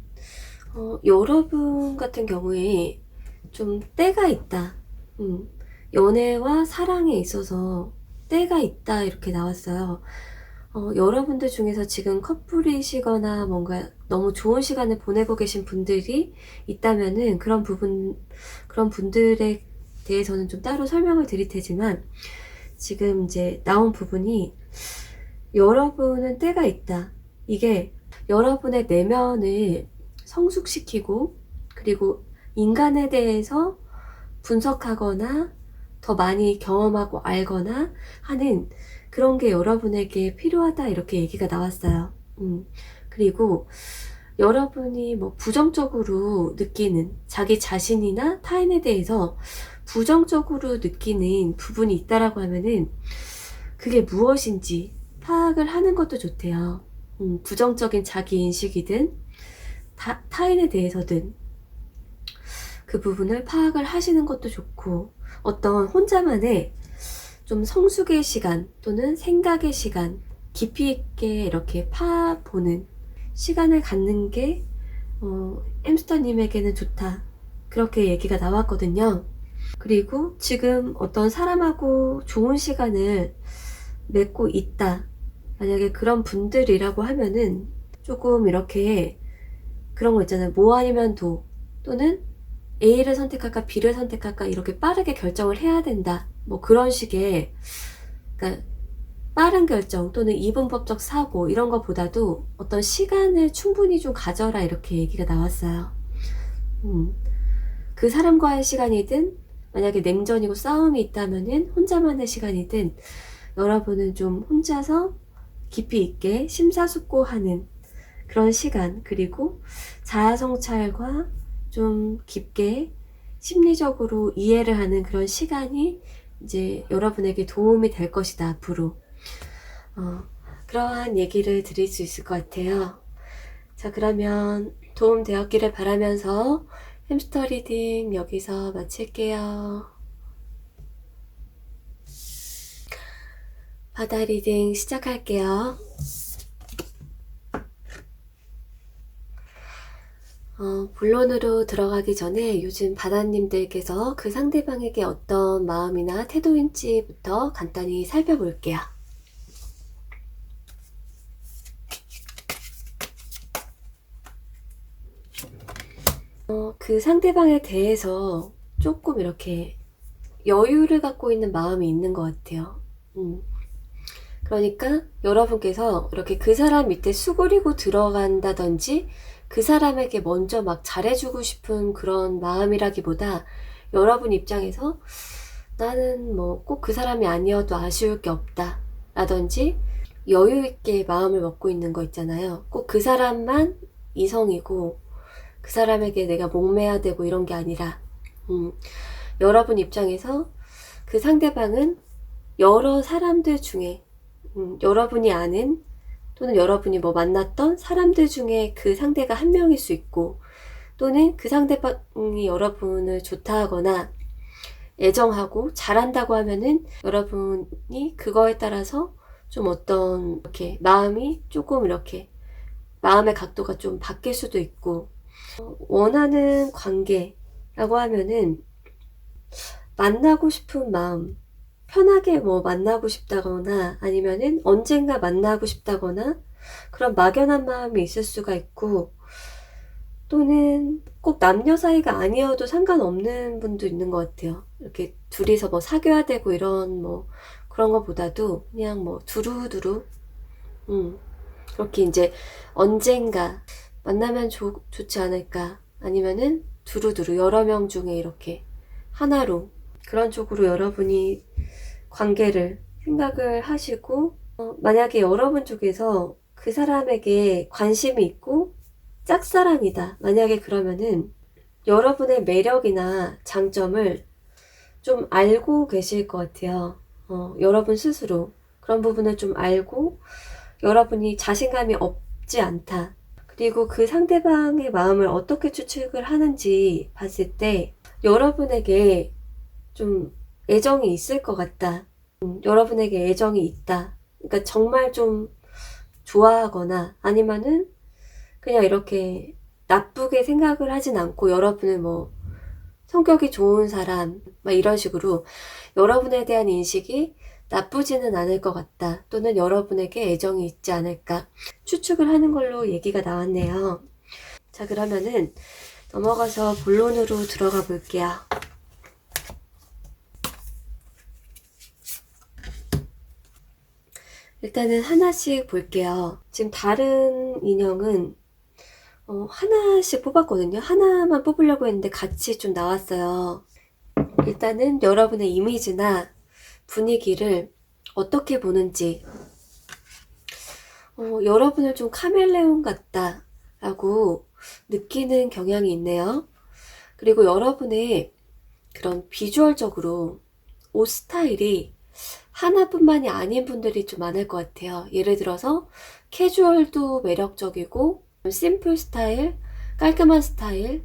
여러분 같은 경우에 좀 때가 있다. 연애와 사랑에 있어서 때가 있다 이렇게 나왔어요. 여러분들 중에서 지금 커플이시거나 뭔가 너무 좋은 시간을 보내고 계신 분들이 있다면은 그런 분들에 대해서는 좀 따로 설명을 드릴 테지만 지금 이제 나온 부분이 여러분은 때가 있다. 이게 여러분의 내면을 성숙시키고 그리고 인간에 대해서 분석하거나 더 많이 경험하고 알거나 하는 그런 게 여러분에게 필요하다 이렇게 얘기가 나왔어요. 그리고 여러분이 뭐 부정적으로 느끼는 자기 자신이나 타인에 대해서 부정적으로 느끼는 부분이 있다라고 하면은 그게 무엇인지 파악을 하는 것도 좋대요. 부정적인 자기 인식이든 타인에 대해서든 그 부분을 파악을 하시는 것도 좋고 어떤 혼자만의 좀 성숙의 시간 또는 생각의 시간 깊이 있게 이렇게 파보는 시간을 갖는 게 햄스터님에게는 좋다 그렇게 얘기가 나왔거든요. 그리고 지금 어떤 사람하고 좋은 시간을 맺고 있다 만약에 그런 분들이라고 하면은 조금 이렇게 그런 거 있잖아요. 뭐 아니면 도 또는 A를 선택할까 B를 선택할까 이렇게 빠르게 결정을 해야 된다 뭐 그런 식의 그러니까 빠른 결정 또는 이분법적 사고 이런 것보다도 어떤 시간을 충분히 좀 가져라 이렇게 얘기가 나왔어요. 그 사람과의 시간이든 만약에 냉전이고 싸움이 있다면은 혼자만의 시간이든 여러분은 좀 혼자서 깊이 있게 심사숙고하는 그런 시간 그리고 자아성찰과 좀 깊게 심리적으로 이해를 하는 그런 시간이 이제 여러분에게 도움이 될 것이다, 앞으로. 그러한 얘기를 드릴 수 있을 것 같아요. 자, 그러면 도움 되었기를 바라면서 햄스터 리딩 여기서 마칠게요. 바다 리딩 시작할게요. 본론으로 들어가기 전에 요즘 바다님들께서 그 상대방에게 어떤 마음이나 태도인지부터 간단히 살펴볼게요. 그 상대방에 대해서 조금 이렇게 여유를 갖고 있는 마음이 있는 것 같아요. 그러니까 여러분께서 이렇게 그 사람 밑에 수그리고 들어간다든지 그 사람에게 먼저 막 잘해주고 싶은 그런 마음이라기보다 여러분 입장에서 나는 뭐 꼭 그 사람이 아니어도 아쉬울 게 없다 라든지 여유 있게 마음을 먹고 있는 거 있잖아요. 꼭 그 사람만 이성이고 그 사람에게 내가 목매야 되고 이런 게 아니라 여러분 입장에서 그 상대방은 여러 사람들 중에 여러분이 아는 또는 여러분이 뭐 만났던 사람들 중에 그 상대가 한 명일 수 있고 또는 그 상대방이 여러분을 좋다 하거나 애정하고 잘한다고 하면은 여러분이 그거에 따라서 좀 어떤 이렇게 마음이 조금 이렇게 마음의 각도가 좀 바뀔 수도 있고 원하는 관계라고 하면은 만나고 싶은 마음 편하게 뭐 만나고 싶다거나 아니면은 언젠가 만나고 싶다거나 그런 막연한 마음이 있을 수가 있고 또는 꼭 남녀 사이가 아니어도 상관없는 분도 있는 것 같아요. 이렇게 둘이서 뭐 사귀어야 되고 이런 뭐 그런 것보다도 그냥 뭐 두루두루 그렇게 이제 언젠가 만나면 좋지 않을까 아니면은 두루두루 여러 명 중에 이렇게 하나로 그런 쪽으로 여러분이 관계를 생각을 하시고 만약에 여러분 쪽에서 그 사람에게 관심이 있고 짝사랑이다 만약에 그러면은 여러분의 매력이나 장점을 좀 알고 계실 것 같아요. 여러분 스스로 그런 부분을 좀 알고 여러분이 자신감이 없지 않다. 그리고 그 상대방의 마음을 어떻게 추측을 하는지 봤을 때 여러분에게 좀 애정이 있을 것 같다. 여러분에게 애정이 있다. 그러니까 정말 좀 좋아하거나 아니면은 그냥 이렇게 나쁘게 생각을 하진 않고 여러분은 뭐 성격이 좋은 사람 막 이런 식으로 여러분에 대한 인식이 나쁘지는 않을 것 같다. 또는 여러분에게 애정이 있지 않을까 추측을 하는 걸로 얘기가 나왔네요. 자, 그러면은 넘어가서 본론으로 들어가 볼게요. 일단은 하나씩 볼게요. 지금 다른 인형은 하나씩 뽑았거든요. 하나만 뽑으려고 했는데 같이 좀 나왔어요. 일단은 여러분의 이미지나 분위기를 어떻게 보는지 여러분을 좀 카멜레온 같다 라고 느끼는 경향이 있네요. 그리고 여러분의 그런 비주얼적으로 옷 스타일이 하나뿐만이 아닌 분들이 좀 많을 것 같아요. 예를 들어서 캐주얼도 매력적이고 심플 스타일, 깔끔한 스타일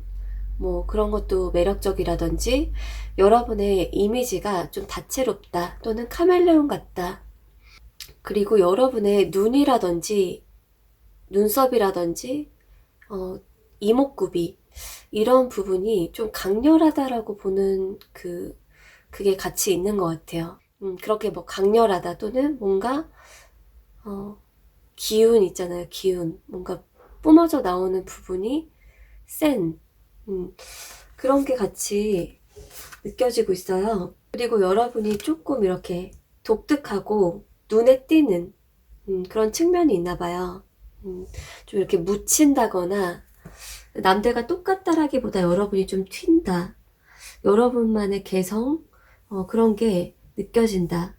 뭐 그런 것도 매력적이라든지 여러분의 이미지가 좀 다채롭다 또는 카멜레온 같다. 그리고 여러분의 눈이라든지 눈썹이라든지 이목구비 이런 부분이 좀 강렬하다라고 보는 그게 같이 있는 것 같아요. 그렇게 뭐 강렬하다 또는 뭔가 기운 있잖아요. 기운 뭔가 뿜어져 나오는 부분이 센 그런 게 같이 느껴지고 있어요. 그리고 여러분이 조금 이렇게 독특하고 눈에 띄는 그런 측면이 있나 봐요. 좀 이렇게 묻힌다거나 남들과 똑같다라기보다 여러분이 좀 튄다. 여러분만의 개성 그런 게 느껴진다.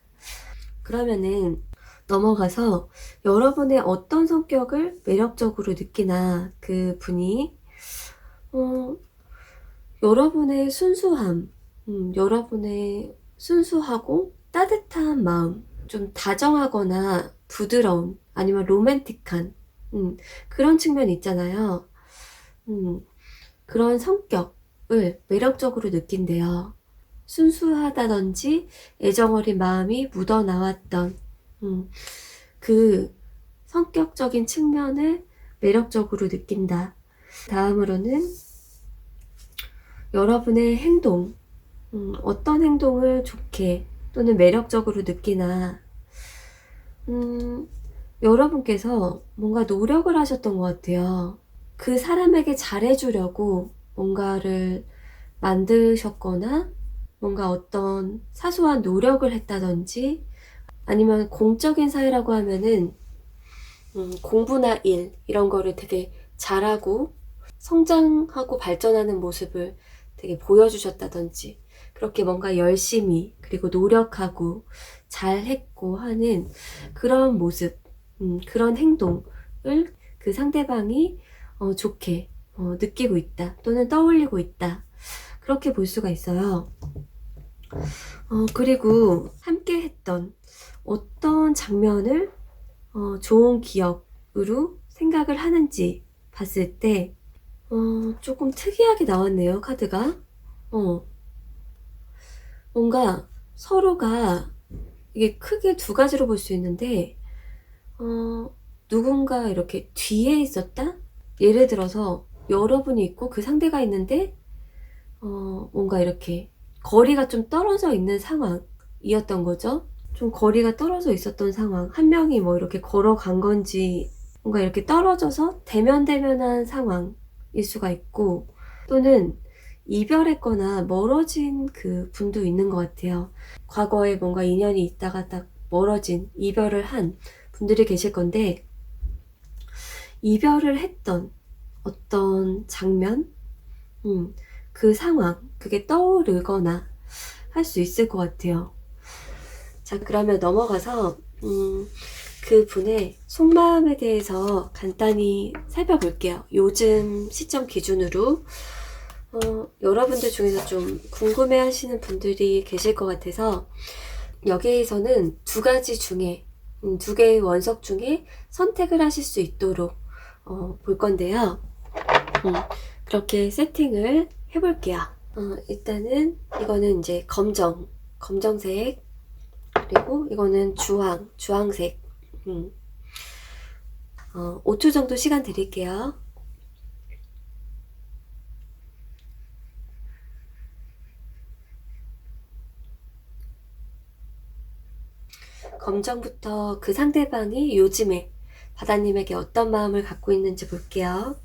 그러면은 넘어가서 여러분의 어떤 성격을 매력적으로 느끼나 그 분이 여러분의 순수함, 여러분의 순수하고 따뜻한 마음, 좀 다정하거나 부드러운, 아니면 로맨틱한, 그런 측면이 있잖아요. 그런 성격을 매력적으로 느낀대요. 순수하다든지 애정어린 마음이 묻어나왔던, 그 성격적인 측면을 매력적으로 느낀다. 다음으로는 여러분의 행동, 어떤 행동을 좋게 또는 매력적으로 느끼나, 여러분께서 뭔가 노력을 하셨던 것 같아요. 그 사람에게 잘해주려고 뭔가를 만드셨거나, 뭔가 어떤 사소한 노력을 했다든지, 아니면 공적인 사회라고 하면은 공부나 일 이런 거를 되게 잘하고 성장하고 발전하는 모습을 되게 보여주셨다든지, 그렇게 뭔가 열심히 그리고 노력하고 잘했고 하는 그런 모습, 그런 행동을 그 상대방이 좋게 느끼고 있다 또는 떠올리고 있다, 그렇게 볼 수가 있어요. 그리고 함께 했던 어떤 장면을 좋은 기억으로 생각을 하는지 봤을 때 조금 특이하게 나왔네요, 카드가. 뭔가 서로가, 이게 크게 두 가지로 볼 수 있는데, 누군가 이렇게 뒤에 있었다? 예를 들어서 여러분이 있고 그 상대가 있는데 뭔가 이렇게 거리가 좀 떨어져 있는 상황이었던 거죠. 좀 거리가 떨어져 있었던 상황. 한 명이 뭐 이렇게 걸어간 건지, 뭔가 이렇게 떨어져서 대면대면한 상황일 수가 있고, 또는 이별했거나 멀어진 그 분도 있는 것 같아요. 과거에 뭔가 인연이 있다가 딱 멀어진, 이별을 한 분들이 계실 건데, 이별을 했던 어떤 장면, 그 상황, 그게 떠오르거나 할 수 있을 것 같아요. 자, 그러면 넘어가서 그 분의 속마음에 대해서 간단히 살펴볼게요. 요즘 시점 기준으로 여러분들 중에서 좀 궁금해 하시는 분들이 계실 것 같아서, 여기에서는 두 가지 중에, 두 개의 원석 중에 선택을 하실 수 있도록 볼 건데요. 그렇게 세팅을 해볼게요. 일단은 이거는 이제 검정색, 그리고 이거는 주황색. 5초 정도 시간 드릴게요. 검정부터 그 상대방이 요즘에 바다님에게 어떤 마음을 갖고 있는지 볼게요.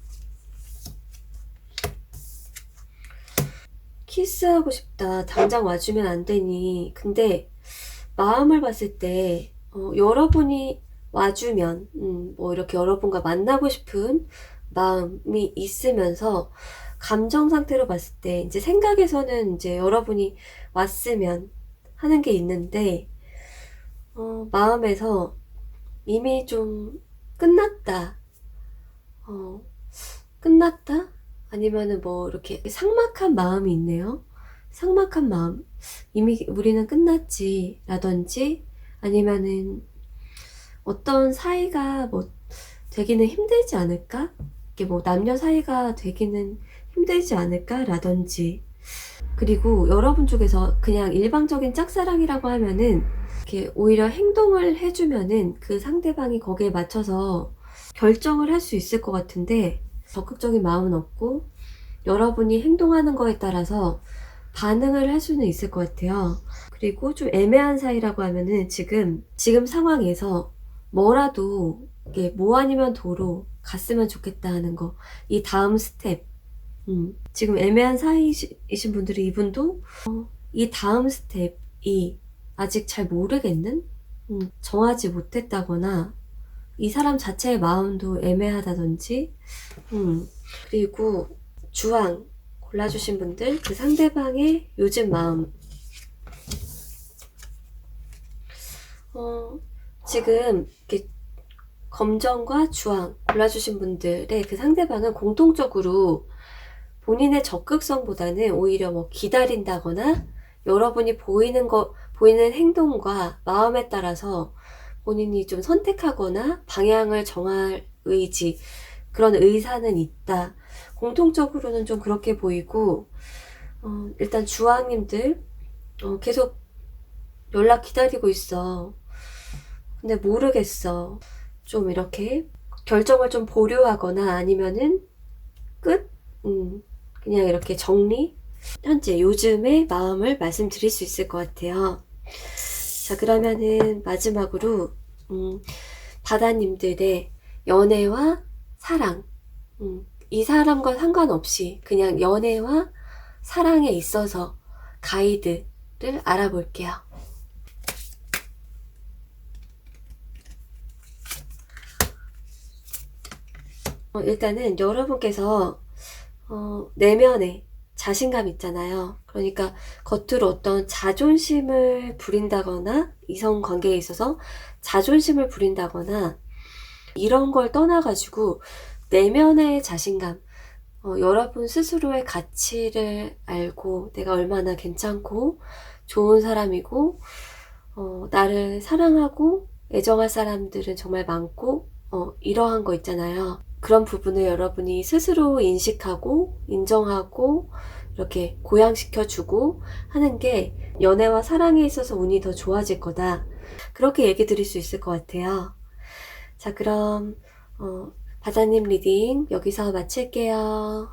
키스하고 싶다. 당장 와주면 안 되니. 근데 마음을 봤을 때 여러분이 와주면 뭐 이렇게 여러분과 만나고 싶은 마음이 있으면서, 감정 상태로 봤을 때 이제 생각에서는 이제 여러분이 왔으면 하는 게 있는데, 마음에서 이미 좀 끝났다. 끝났다? 아니면은 뭐 이렇게 삭막한 마음이 있네요. 삭막한 마음. 이미 우리는 끝났지. 라든지, 아니면은 어떤 사이가 뭐 되기는 힘들지 않을까? 이게 뭐 남녀 사이가 되기는 힘들지 않을까? 라든지. 그리고 여러분 쪽에서 그냥 일방적인 짝사랑이라고 하면은 이렇게 오히려 행동을 해주면은 그 상대방이 거기에 맞춰서 결정을 할 수 있을 것 같은데, 적극적인 마음은 없고 여러분이 행동하는 거에 따라서 반응을 할 수는 있을 것 같아요. 그리고 좀 애매한 사이라고 하면은 지금 상황에서 뭐라도 이게 뭐 아니면 도로 갔으면 좋겠다 하는 거, 이 다음 스텝. 지금 애매한 사이이신 분들이, 이분도 이 다음 스텝이 아직 잘 모르겠는, 정하지 못했다거나, 이 사람 자체의 마음도 애매하다든지. 그리고 주황 골라주신 분들, 그 상대방의 요즘 마음. 지금 이렇게 검정과 주황 골라주신 분들의 그 상대방은 공통적으로 본인의 적극성보다는 오히려 뭐 기다린다거나 여러분이 보이는 행동과 마음에 따라서 본인이 좀 선택하거나 방향을 정할 의지, 그런 의사는 있다. 공통적으로는 좀 그렇게 보이고, 일단 주왕님들, 계속 연락 기다리고 있어. 근데 모르겠어. 좀 이렇게 결정을 좀 보류하거나 아니면은 끝? 그냥 이렇게 정리? 현재 요즘의 마음을 말씀드릴 수 있을 것 같아요. 자, 그러면은 마지막으로 바다님들의 연애와 사랑, 이 사람과 상관없이 그냥 연애와 사랑에 있어서 가이드를 알아볼게요. 일단은 여러분께서 내면에 자신감 있잖아요. 그러니까 겉으로 어떤 자존심을 부린다거나 이성 관계에 있어서 자존심을 부린다거나 이런 걸 떠나가지고 내면의 자신감, 여러분 스스로의 가치를 알고 내가 얼마나 괜찮고 좋은 사람이고 나를 사랑하고 애정할 사람들은 정말 많고 이러한 거 있잖아요. 그런 부분을 여러분이 스스로 인식하고 인정하고 이렇게 고양시켜주고 하는 게 연애와 사랑에 있어서 운이 더 좋아질 거다. 그렇게 얘기 드릴 수 있을 것 같아요. 자, 그럼 바다님 리딩 여기서 마칠게요.